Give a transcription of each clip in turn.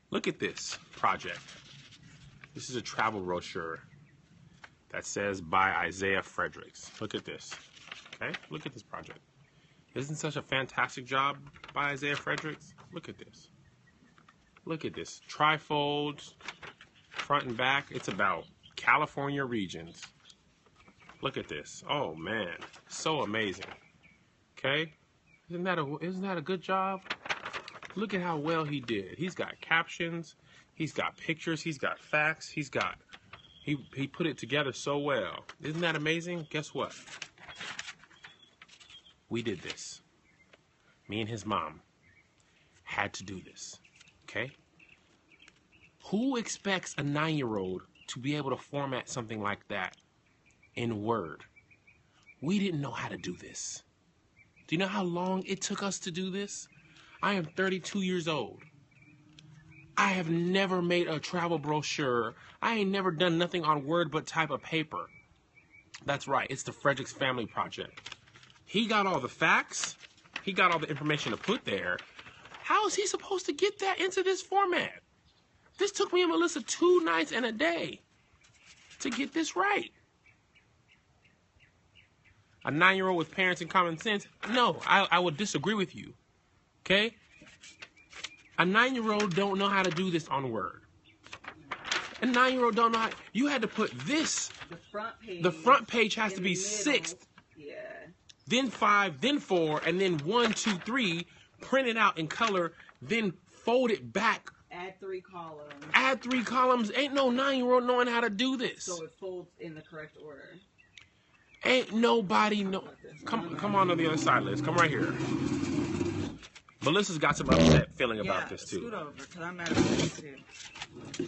Look at this project. This is a travel brochure that says by Isaiah Fredericks. Look at this. Okay, look at this project. Isn't such a fantastic job by Isaiah Fredericks? Look at this. Look at this. Trifold, front and back. It's about California regions. Look at this. Oh man, so amazing. Okay, isn't that a good job? Look at how well he did. He's got captions. He's got pictures. He's got facts. He put it together so well. Isn't that amazing? Guess what? We did this. Me and his mom had to do this. Okay? Who expects a 9-year-old to be able to format something like that in Word? We didn't know how to do this. Do you know how long it took us to do this? I am 32 years old. I have never made a travel brochure. I ain't never done nothing on Word but type of paper. That's right, it's the Fredericks Family Project. He got all the facts. He got all the information to put there. How is he supposed to get that into this format? This took me and Melissa 2 nights and a day to get this right. A 9-year-old with parents and common sense? No, I would disagree with you. Okay? A 9-year-old don't know how to do this on Word. A 9-year-old don't know how. You had to put this. The front page has to be 6th. Yeah. Then 5, then 4, and then 1, 2, 3. Print it out in color. Then fold it back. Add 3 columns. Add 3 columns. Ain't no 9-year-old knowing how to do this. So it folds in the correct order. Ain't nobody know. Come on the other side, Liz. Come right here. Melissa's got some upset feeling about this too. Scoot over, because I'm mad at this too.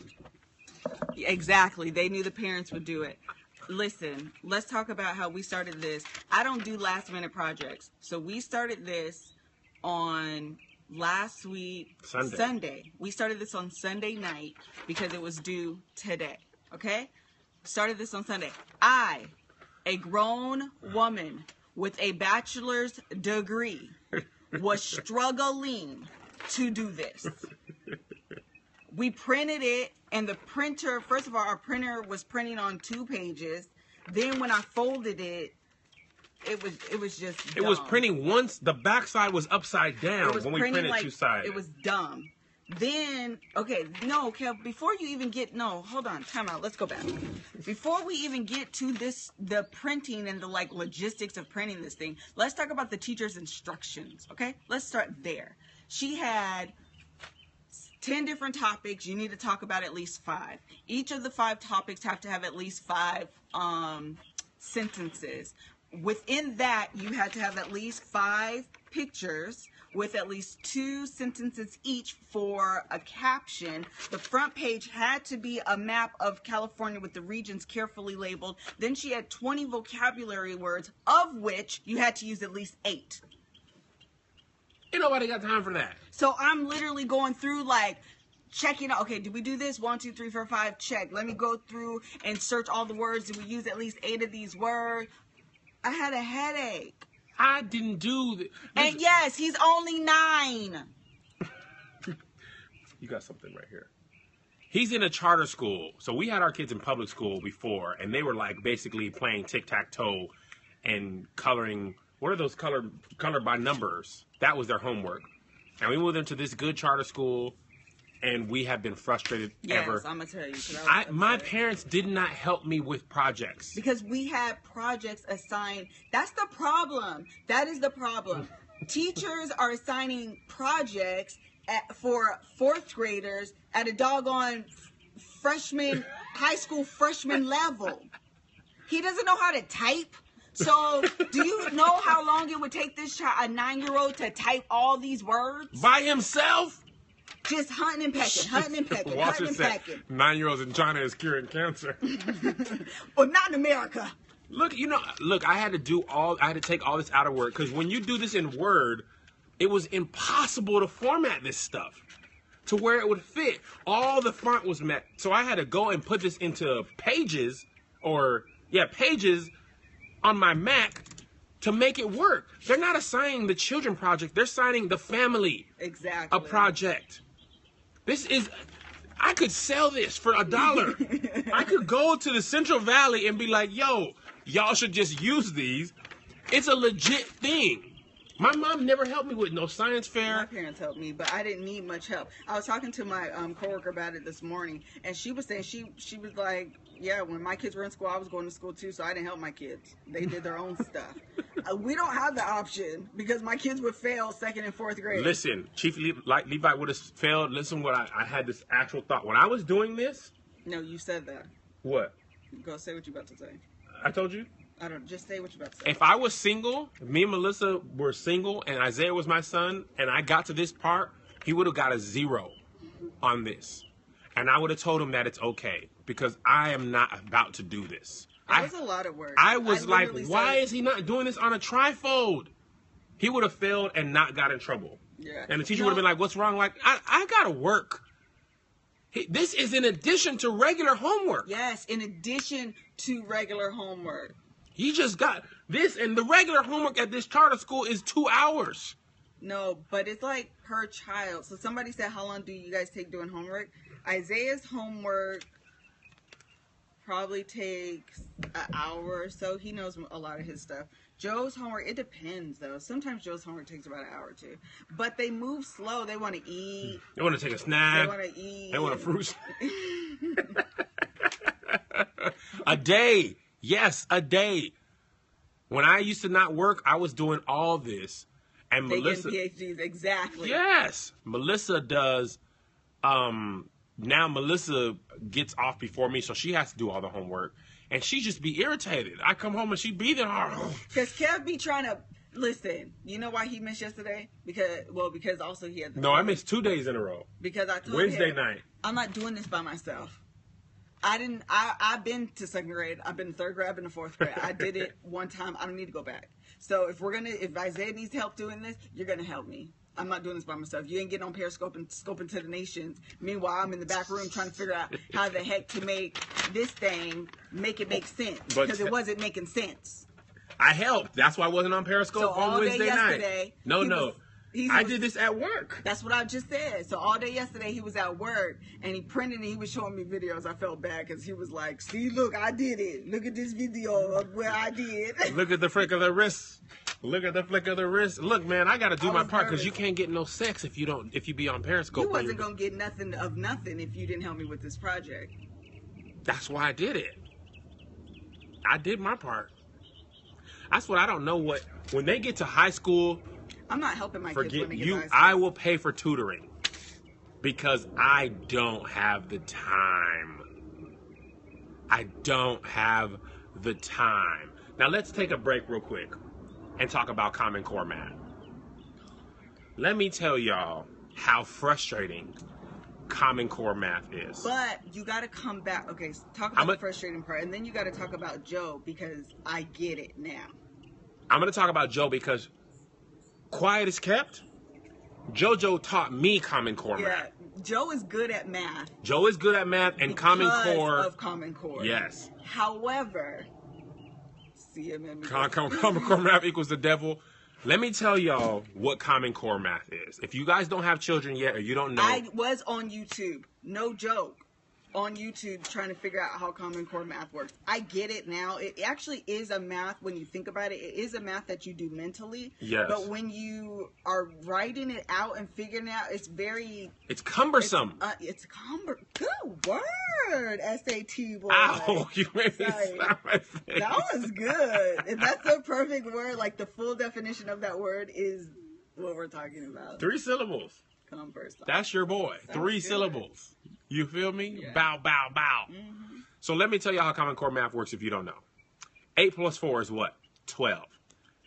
Exactly. They knew the parents would do it. Listen, let's talk about how we started this. I don't do last minute projects. So we started this on last week, Sunday. We started this on Sunday night because it was due today. Okay? Started this on Sunday. I, a grown woman with a bachelor's degree, was struggling to do this. We printed it, and the printer, first of all, our printer was printing on 2 pages. Then when I folded it, it was just dumb. It was printing once. The back side was upside down when we printed like 2 sides. It was dumb. Then, okay, no, Kev, before you even get, no, hold on, time out, let's go back. Before we even get to this, the printing and the, like, logistics of printing this thing, let's talk about the teacher's instructions, okay? Let's start there. She had 10 different topics. You need to talk about at least 5. Each of the 5 topics have to have at least 5 sentences. Within that, you had to have at least 5 pictures with at least 2 sentences each for a caption. The front page had to be a map of California with the regions carefully labeled. Then she had 20 vocabulary words, of which you had to use at least 8. Ain't nobody got time for that. So I'm literally going through, like, checking out, okay, did we do this? 1, 2, 3, 4, 5, check. Let me go through and search all the words. Did we use at least 8 of these words? I had a headache. I didn't do that. And yes, he's only 9. You got something right here. He's in a charter school. So we had our kids in public school before, and they were like basically playing tic-tac-toe and coloring. What are those colored by numbers? That was their homework. And we moved them to this good charter school, and we have been frustrated ever. Yes, I'm going to tell you. My parents did not help me with projects. Because we had projects assigned. That's the problem. That is the problem. Teachers are assigning projects for 4th graders at a doggone high school freshman level. He doesn't know how to type. So, do you know how long it would take this child, a 9-year-old, to type all these words? By himself? Just hunting and pecking, hunting and pecking, hunting and pecking. 9-year-olds in China is curing cancer. Well, not in America. Look, I had to take all this out of Word, because when you do this in Word, it was impossible to format this stuff to where it would fit. All the font was met. So I had to go and put this into pages on my Mac to make it work. They're not assigning the children project. They're assigning the family a project. I could sell this for $1. I could go to the Central Valley and be like, yo, y'all should just use these. It's a legit thing. My mom never helped me with no science fair. My parents helped me, but I didn't need much help. I was talking to my coworker about it this morning, and she was saying she was like, yeah, when my kids were in school, I was going to school too, so I didn't help my kids. They did their own stuff. We don't have the option because my kids would fail 2nd and 4th grade. Listen, Chief Levi would have failed. Listen, what I had this actual thought. When I was doing this. No, you said that. What? Go say what you're about to say. I told you? I don't. Just say what you're about to say. If I was single, if me and Melissa were single, and Isaiah was my son, and I got to this part, he would have got a 0 on this. And I would have told him that it's okay because I am not about to do this. It was a lot of work. I was like, why is he not doing this on a trifold? He would have failed and not got in trouble. Yeah. And the teacher would have been like, what's wrong? Like, I got to work. This is in addition to regular homework. Yes, in addition to regular homework. He just got this, and the regular homework at this charter school is 2 hours. No, but it's like per child. So somebody said, how long do you guys take doing homework? Isaiah's homework probably takes an hour or so. He knows a lot of his stuff. Joe's homework, it depends though. Sometimes Joe's homework takes about an hour or two. But they move slow. They want to eat. They want to take a snack. They want to eat. They want a fruit. A day. Yes, a day. When I used to not work, I was doing all this. And Melissa. They get PhDs, exactly. Yes. Melissa does. Now Melissa gets off before me, so she has to do all the homework. And she just be irritated. I come home and she be there. Because Kev be trying to listen. You know why he missed yesterday? Because also he had. No, I missed 2 days in a row. Because I told Wednesday him, night. I'm not doing this by myself. I've been to 2nd grade. I've been to 3rd grade. I've been to 4th grade. I did it one time. I don't need to go back. So if Isaiah needs help doing this, you're gonna help me. I'm not doing this by myself. You ain't getting on Periscope and scoping to the nations. Meanwhile, I'm in the back room trying to figure out how the heck to make this thing make it make sense. Because it wasn't making sense. I helped. That's why I wasn't on Periscope on Wednesday night. No. I did this at work. That's what I just said. So all day yesterday he was at work and he printed and he was showing me videos. I felt bad because he was like, see, look, I did it. Look at this video of where I did. Look at the flick of the wrist. Look at the flick of the wrist. Look, man, I got to do my part because you can't get no sex if you be on Periscope. You wasn't going to get nothing if you didn't help me with this project. That's why I did it. I did my part. That's what I don't know when they get to high school. I'm not helping my kids when they get to high school. I will pay for tutoring because I don't have the time. I don't have the time. Now let's take a break real quick and talk about Common Core math. Let me tell y'all how frustrating Common Core math is. But you got to come back. Okay, talk about the frustrating part, and then you got to talk about Joe because I get it now. I'm going to talk about Joe because quiet is kept. JoJo taught me Common Core math. Joe is good at math. Joe is good at math and Common Core. Of Common Core. Yes. However, Common Core math equals the devil. Let me tell y'all what Common Core math is. If you guys don't have children yet or you don't know. I was on YouTube. No joke. On YouTube trying to figure out how Common Core math works. I get it now. It actually is a math when you think about it. It is a math that you do mentally. Yes. But when you are writing it out and figuring it out, it's cumbersome. It's cumbersome. Good word, SAT boy. Ow, you made me slap my face. That was good. And that's the perfect word. Like the full definition of that word is what we're talking about. 3 syllables. Cumbersome. That's your boy. Sounds 3 syllables. You feel me? Yeah. Bow, bow, bow. Mm-hmm. So let me tell you how Common Core math works if you don't know. 8 plus 4 is what? 12.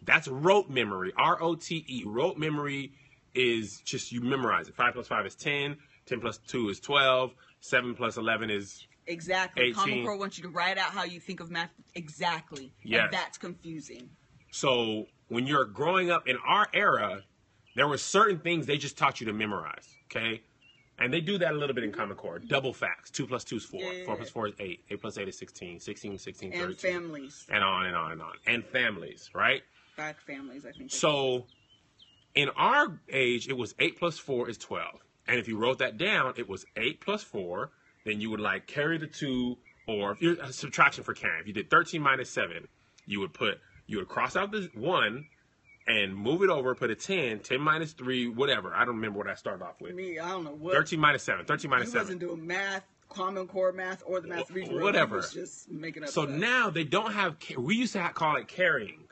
That's rote memory. ROTE. Rote memory is just you memorize it. 5 plus 5 is 10. 10 plus 2 is 12. 7 plus 11 is exactly. 18. Common Core wants you to write out how you think of math exactly. Yes. And that's confusing. So when you're growing up in our era, there were certain things they just taught you to memorize. Okay? And they do that a little bit in Common Core. Double facts. 2 plus 2 is 4. Yeah. 4 plus 4 is 8. 8 plus 8 is 16. 16, 13. And families. And on and on and on. And families, right? Back families, I think. So, in our age, it was 8 plus 4 is 12. And if you wrote that down, it was 8 plus 4. Then you would like carry the 2, or if you're subtraction for carrying. If you did 13 minus 7, you would cross out the 1 and move it over, put a 10, 10 minus 3, whatever. I don't remember what I started off with. Me, I don't know what. 13 minus 7, 13 minus 7. He wasn't doing math, Common Core math, or the math region. Whatever. He was just making up So stuff. now they don't have, we used to call it carrying.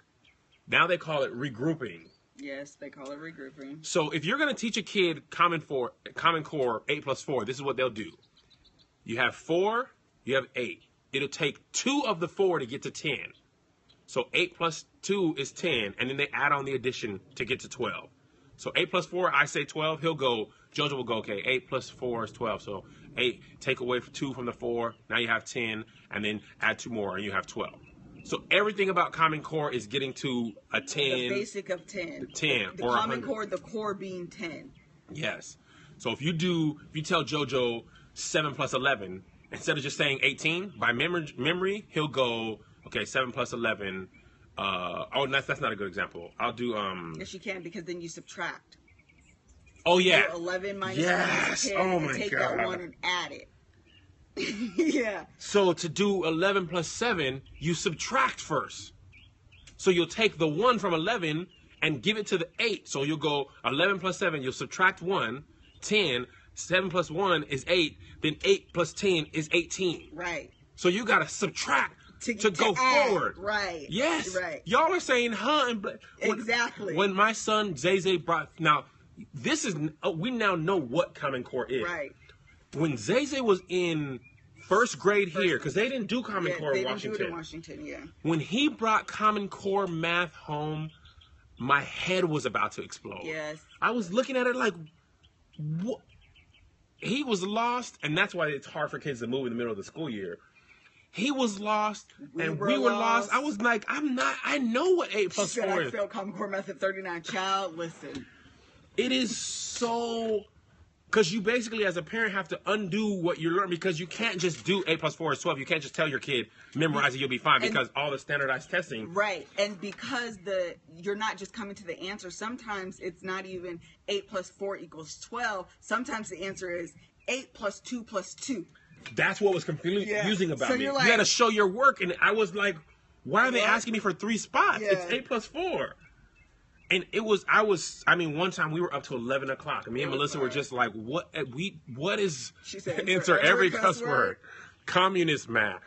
Now they call it regrouping. Yes, they call it regrouping. So if you're going to teach a kid Common Core 8 plus 4, this is what they'll do. You have 4, you have 8. It'll take 2 of the 4 to get to 10. So 8 plus 2 is 10, and then they add on the addition to get to 12. So 8 plus 4, I say 12. Jojo will go, okay, 8 plus 4 is 12. So 8, take away 2 from the 4. Now you have 10, and then add 2 more, and you have 12. So everything about Common Core is getting to a 10. The basic of 10. 10 the or Common 100. Core, the core being 10. Yes. So if you tell Jojo 7 plus 11, instead of just saying 18, by memory, he'll go, okay, 7 plus 11. That's not a good example. I'll do, Yes, you can, because then you subtract. Oh, yeah. So 11 minus Yes. 10, Oh, and my take God. that 1 and add it. Yeah. So to do 11 plus 7, you subtract first. So you'll take the 1 from 11 and give it to the 8. So you'll go 11 plus 7, you'll subtract 1, 10, 7 plus 1 is 8, then 8 plus 10 is 18. Right. So you got to subtract to go add. forward. Right. Yes. Right. Y'all are saying, Exactly. When my son, Zay brought, now, we now know what Common Core is. Right. When Zay was in first grade here, because they didn't do Common Core in they Washington. didn't do it in Washington, yeah. When he brought Common Core math home, my head was about to explode. Yes. I was looking at it like, what? He was lost, and that's why it's hard for kids to move in the middle of the school year. He was lost, and we were lost. I was like, I know what 8 plus 4 is. I failed Common Core math at 39. Child, listen. It is so... Because you basically, as a parent, have to undo what you learned, because you can't just do 8 plus 4 is 12. You can't just tell your kid, memorize it, you'll be fine, because all the standardized testing. Right. And because you're not just coming to the answer, sometimes it's not even 8 plus 4 equals 12. Sometimes the answer is 8 plus 2 plus 2. That's what was confusing about So me. you're You like, got to show your work, and I was like, why are they What? asking me for 3 spots? Yeah. It's 8 plus 4. And one time we were up to 11 o'clock, and me and Melissa were just like, what is, She said, enter every cuss word. Communist math.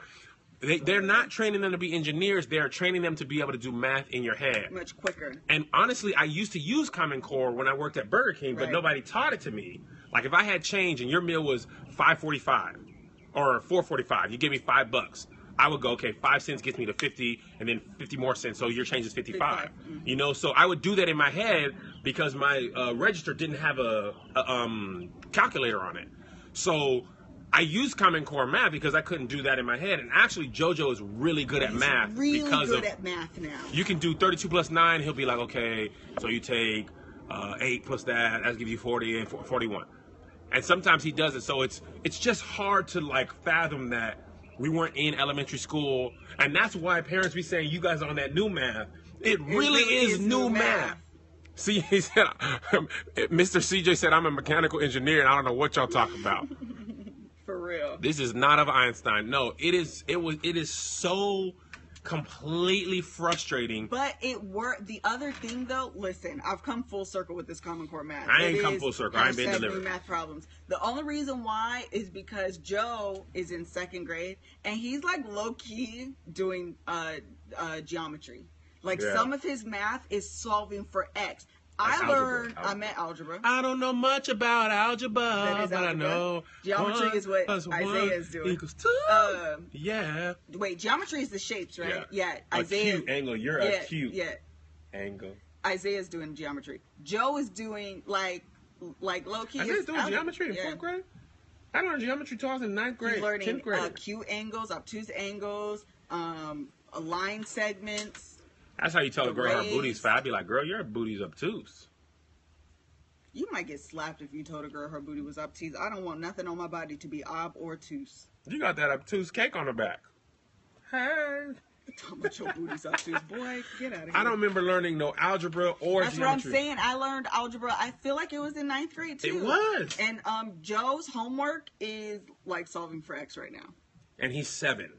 They're not training them to be engineers. They're training them to be able to do math in your head. much quicker. And honestly, I used to use Common Core when I worked at Burger King, but Right. nobody taught it to me. Like if I had change and your meal was $5.45 or $4.45, you give me $5. I would go, okay, 5 cents gets me to 50, and then 50 more cents, so your change is 55. You know, so I would do that in my head because my register didn't have a calculator on it. So I used Common Core math because I couldn't do that in my head. And actually, JoJo is really good at math. Really because good at math now. You can do 32 plus 9. He'll be like, okay, so you take 8 plus that gives you 40 and 41. And sometimes he does it. So it's just hard to like fathom that we weren't in elementary school. And that's why parents be saying, you guys are on that new math. It really is new math. See, he said, Mr. CJ said, I'm a mechanical engineer and I don't know what y'all talk about. For real. This is not of Einstein. No, it is so completely frustrating. But it worked. The other thing, though, listen, I've come full circle with this Common Core math. I ain't come full circle. I ain't been #new delivered. math problems. The only reason why is because Joe is in 2nd grade and he's like low key doing geometry. Like some of his math is solving for X. I meant algebra. I don't know much about algebra, That is but I algebra. know Geometry is what Isaiah is doing. Yeah. Wait, geometry is the shapes, right? Yeah. Isaiah. Acute angle. You're acute. Yeah. Angle. Isaiah's doing geometry. Joe is doing like low key. Isaiah's doing geometry in 4th grade? I learned geometry twice in 9th grade. He's learning 10th grade. acute angles, obtuse angles, line segments. That's how you tell a girl her rays. booty's fat. I'd be like, girl, your booty's obtuse. You might get slapped if you told a girl her booty was obtuse. I don't want nothing on my body to be ob or obtuse. You got that obtuse cake on the back. Hey. Talking about your booty tattoos. Boy, get out of here. I don't remember learning no algebra or That's geometry. what I'm saying. I learned algebra. I feel like it was in 9th grade, too. It was. And Joe's homework is like solving for X right now. And he's 7.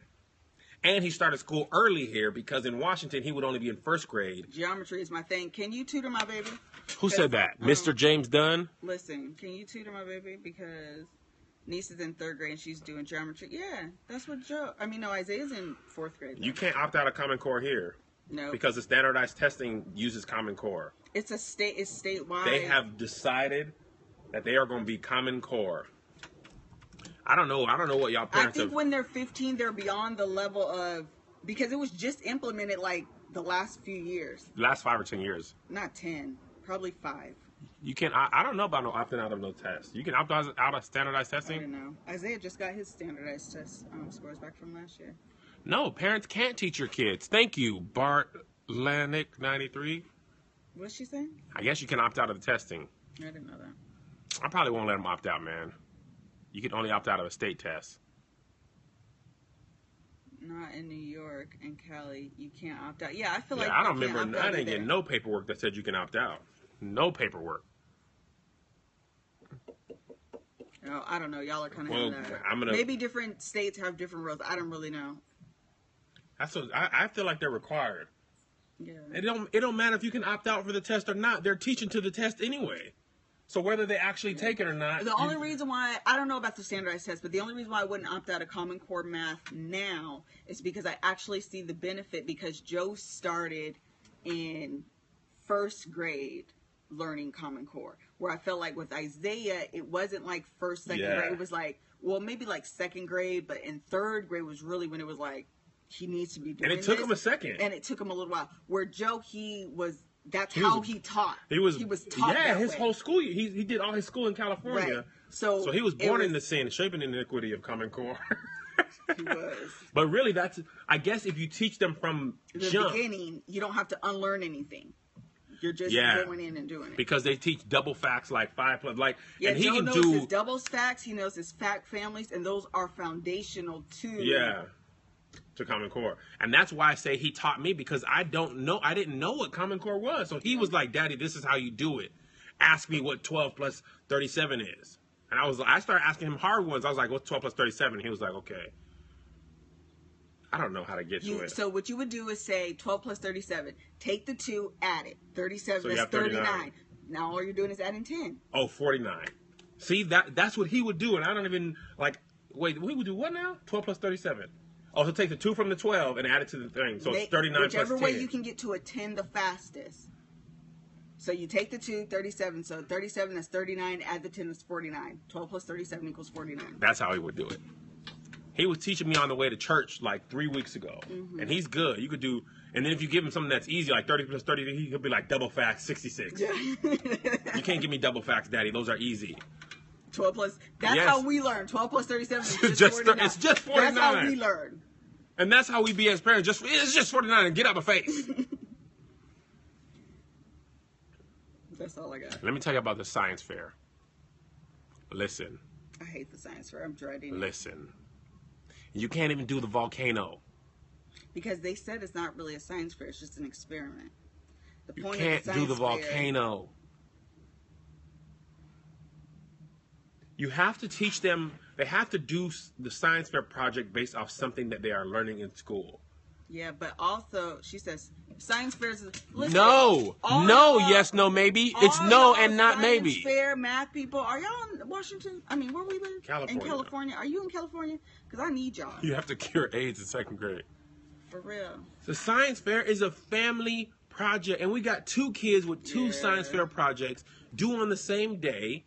And he started school early here because in Washington, he would only be in 1st grade. Geometry is my thing. Can you tutor my baby? Who said that? Mr. James Dunn? Listen, can you tutor my baby? Because niece is in 3rd grade and she's doing geometry. Yeah, that's what Isaiah's in 4th grade. You can't opt out of Common Core here. No. Because the standardized testing uses Common Core. It's statewide. They have decided that they are going to be Common Core. I don't know what y'all parents I think when they're 15, they're beyond the level of, because it was just implemented like the last few years. Last 5 or 10 years. Not 10, probably 5. You can. I don't know about no opting out of no test. You can opt out of standardized I testing. don't know. Isaiah just got his standardized test scores back from last year. No, parents can't teach your kids. Thank you, Bart Lanik 93. What's she saying? I guess you can opt out of the testing. I didn't know that. I probably won't let them opt out, man. You can only opt out of a state test. Not in New York and Cali. You can't opt out. Yeah, I feel Yeah, like I don't you can't remember. opt I out didn't either. get no paperwork that said you can opt out. No paperwork. No, I don't know. Y'all are kind of Well, that. Maybe different states have different rules. I don't really know. I feel like they're required. Yeah. It don't matter if you can opt out for the test or not. They're teaching to the test anyway. So whether they actually take it or not. The only reason why, I don't know about the standardized test, but the only reason why I wouldn't opt out of Common Core Math now is because I actually see the benefit, because Joe started in 1st grade learning Common Core, where I felt like with Isaiah, it wasn't like 1st, 2nd grade. It was like, well, maybe like 2nd grade, but in 3rd grade was really when it was like, he needs to be doing And it took this. him a second. And it took him a little while. Where Joe, that's how he taught. He was taught that his way. whole school. He did all his school in California. Right. So he was born in the sin, shaping the iniquity of Common Core. He was. But really, I guess if you teach them from the beginning, you don't have to unlearn anything. You're just going in and doing it. Because they teach double facts like 5 plus, like, yeah, and he Joe can knows do his double facts. He knows his fact families, and those are foundational to to Common Core. And that's why I say he taught me, because I didn't know what Common Core was. So he was like, Daddy, this is how you do it. Ask me what 12 plus 37 is. And I started asking him hard ones. I was like, what's 12 plus 37? He was like, okay. I don't know how to get to it. So what you would do is say 12 plus 37. Take the 2, add it. 37, So you that's have 39. Now all you're doing is adding 10. Oh, 49. See, that's what he would do. And I don't even, like, wait, we would do what now? 12 plus 37. Oh, he'll take the 2 from the 12 and add it to the thing. So it's 39 plus 10. Whichever way you can get to a 10 the fastest. So you take the 2, 37. So 37, that's 39. Add the 10, that's 49. 12 plus 37 equals 49. That's how he would do it. He was teaching me on the way to church like 3 weeks ago. Mm-hmm. And he's good. You could do, and then if you give him something that's easy, like 30 plus 30, he'll be like double facts, 66. Yeah. You can't give me double facts, Daddy. Those are easy. 12 plus, that's how we learn. 12 plus 37 is just 49. It's just 49. That's how we learn. And that's how we be as parents. It's just 49 and get out my face. That's all I got. Let me tell you about the science fair. Listen. I hate the science fair. I'm dreading it. Listen. You can't even do the volcano. Because they said it's not really a science fair. It's just an experiment. The You point can't of do the volcano. You have to teach them. They have to do the science fair project based off something that they are learning in school. Yeah, but also, she says, science fairs is... Listen, no, yes, no, maybe. It's no and not maybe. Science fair math people, are y'all in Washington? I mean, where we live? California. In California. Are you in California? Because I need y'all. You have to cure AIDS in 2nd grade. For real. The science fair is a family project, and we got 2 kids with 2 science fair projects due on the same day.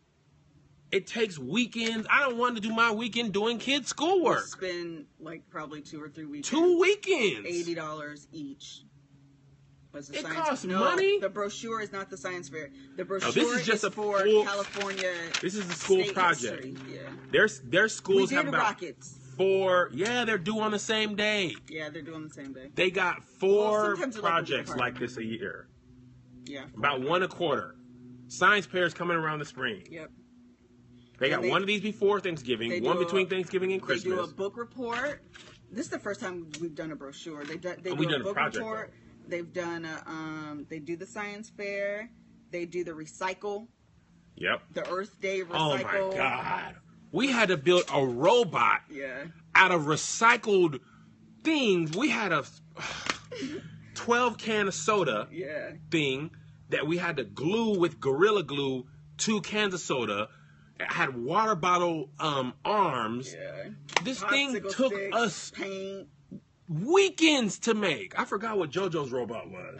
It takes weekends. I don't want to do my weekend doing kids' schoolwork. Spend like probably 2 or 3 weekends. 2 weekends. $80 each. It costs money. The brochure is not the science fair. The brochure this is just is for full, California. This is the school state project. History. Yeah. Their schools have about rockets. 4. Yeah, they're due on the same day. Yeah, they're doing the same day. They got 4 projects like this a year. Yeah. About 1 a quarter. Science fairs coming around the spring. Yep. They got one of these before Thanksgiving, one between Thanksgiving and Christmas. They do a book report. This is the first time we've done a brochure. They do We've a done a book project, report. They've done a, they do the science fair. They do the recycle. Yep. The Earth Day recycle. Oh my God. We had to build a robot out of recycled things. We had a 12 can of soda thing that we had to glue with Gorilla Glue 2 cans of soda. It had water bottle arms. This thing took us weekends to make. I forgot what JoJo's robot was.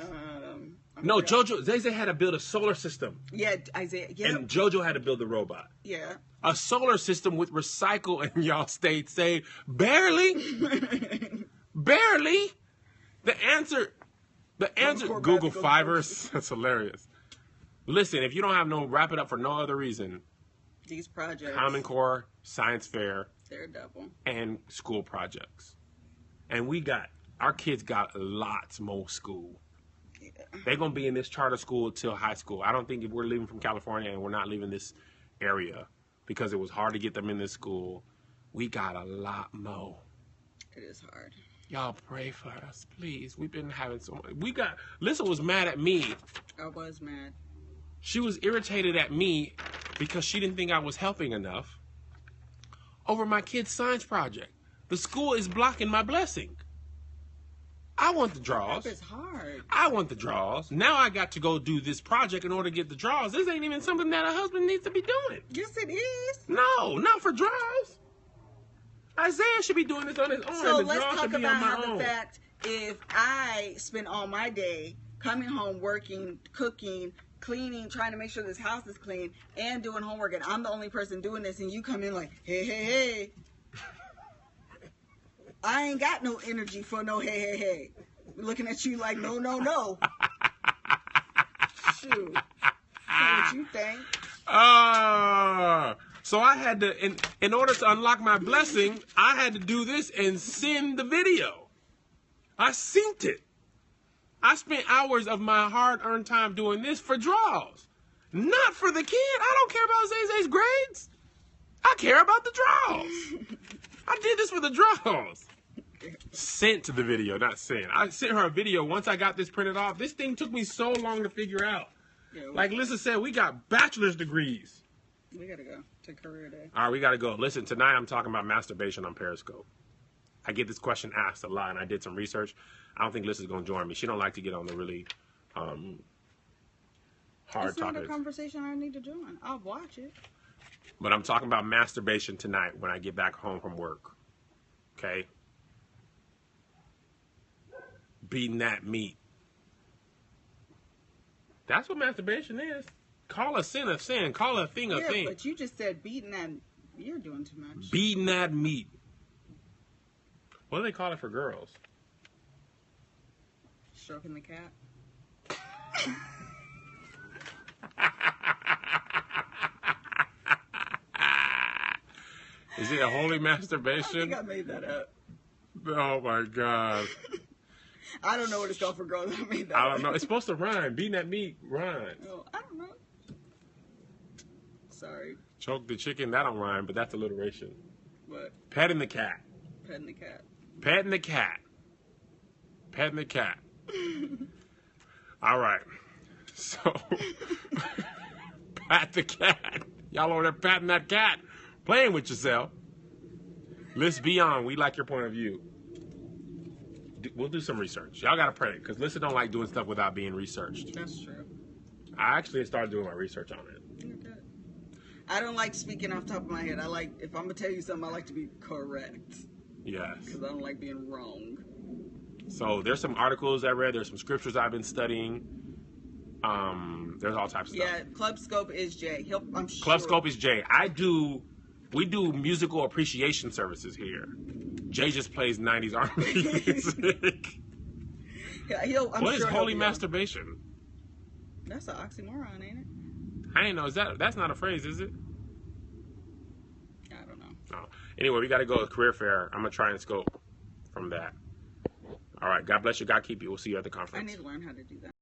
No, JoJo, Zay had to build a solar system. Yeah, Isaiah. Yeah. And JoJo had to build the robot. Yeah. A solar system with recycle, and y'all stayed saying, barely. Barely. The answer, Google Fivers. That's hilarious. Listen, if you don't have wrap it up for no other reason. These projects. Common Core, Science Fair. They're double. And school projects. And our kids got lots more school. They're going to be in this charter school till high school. I don't think if we're leaving from California and we're not leaving this area because it was hard to get them in this school, we got a lot more. It is hard. Y'all pray for us, please. We've been having so much. Lissa was mad at me. I was mad. She was irritated at me because she didn't think I was helping enough over my kid's science project. The school is blocking my blessing. I want the draws. It's hard. I want the draws. Now I got to go do this project in order to get the draws. This ain't even something that a husband needs to be doing. Yes, it is. No, not for draws. Isaiah should be doing this on his own. So let's talk about how the fact if I spend all my day coming home, working, cooking, cleaning, trying to make sure this house is clean, and doing homework, and I'm the only person doing this, and you come in like, hey, hey, hey. I ain't got no energy for no hey, hey, hey. Looking at you like, no, no, no. Shoot. What you think? So I had to, in order to unlock my blessing, I had to do this and send the video. I synced it. I spent hours of my hard-earned time doing this for draws. Not for the kid. I don't care about Zay's grades. I care about the draws. I did this for the draws. Sent the video, not sent. I sent her a video once I got this printed off. This thing took me so long to figure out. Like Lissa said, we got bachelor's degrees. We gotta go to career day. All right, we gotta go. Listen, tonight I'm talking about masturbation on Periscope. I get this question asked a lot, and I did some research. I don't think Lissa's gonna join me. She don't like to get on the really hard topics. It's not a conversation I need to join. I'll watch it. But I'm talking about masturbation tonight when I get back home from work. Okay? Beating that meat. That's what masturbation is. Call a sin a sin. Call a thing a thing. Yeah, but you just said beating that. You're doing too much. Beating that meat. What do they call it for girls? Stroking the cat. Is it a holy masturbation? I think I made that up. Oh my God. I don't know what it's called for girls. I made that up. I don't know. It's supposed to rhyme. Beating that meat rhymes. Oh, I don't know. Sorry. Choke the chicken, that don't rhyme, but that's alliteration. What? Petting the cat. Petting the cat. Petting the cat. Petting the cat. All right. So, pat the cat. Y'all over there patting that cat. Playing with yourself. Let's be on. We like your point of view. We'll do some research. Y'all got to pray, because Lissa don't like doing stuff without being researched. That's true. I actually started doing my research on it. Okay. I don't like speaking off the top of my head. If I'm going to tell you something, I like to be correct. Yes. Because I don't like being wrong. So there's some articles I read. There's some scriptures I've been studying. There's all types of stuff. Yeah, Club Scope is Jay. I'm sure. Club Scope is Jay. We do musical appreciation services here. Jay just plays 90s R&B music. Yeah, what is holy masturbation? That's an oxymoron, ain't it? I didn't know. That's not a phrase, is it? I don't know. Oh. Anyway, we got to go to career fair. I'm going to try and scope from that. All right. God bless you. God keep you. We'll see you at the conference. I need to learn how to do that.